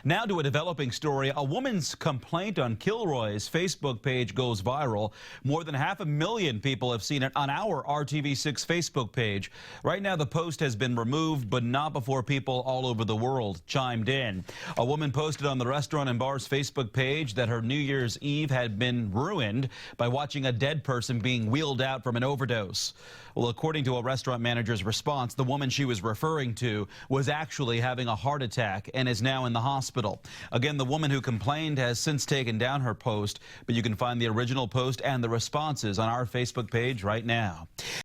Now to a developing story. A woman's complaint on Kilroy's Facebook page goes viral. More than 500,000 people have seen it on our RTV6 Facebook page. Right now, the post has been removed, but not before people all over the world chimed in. A woman posted on the Restaurant and Bar's Facebook page that her New Year's Eve had been ruined by watching a dead person being wheeled out from an overdose. Well, according to a restaurant manager's response, the woman she was referring to was actually having a heart attack and is now in the hospital. Again, the woman who complained has since taken down her post, but you can find the original post and the responses on our Facebook page right now.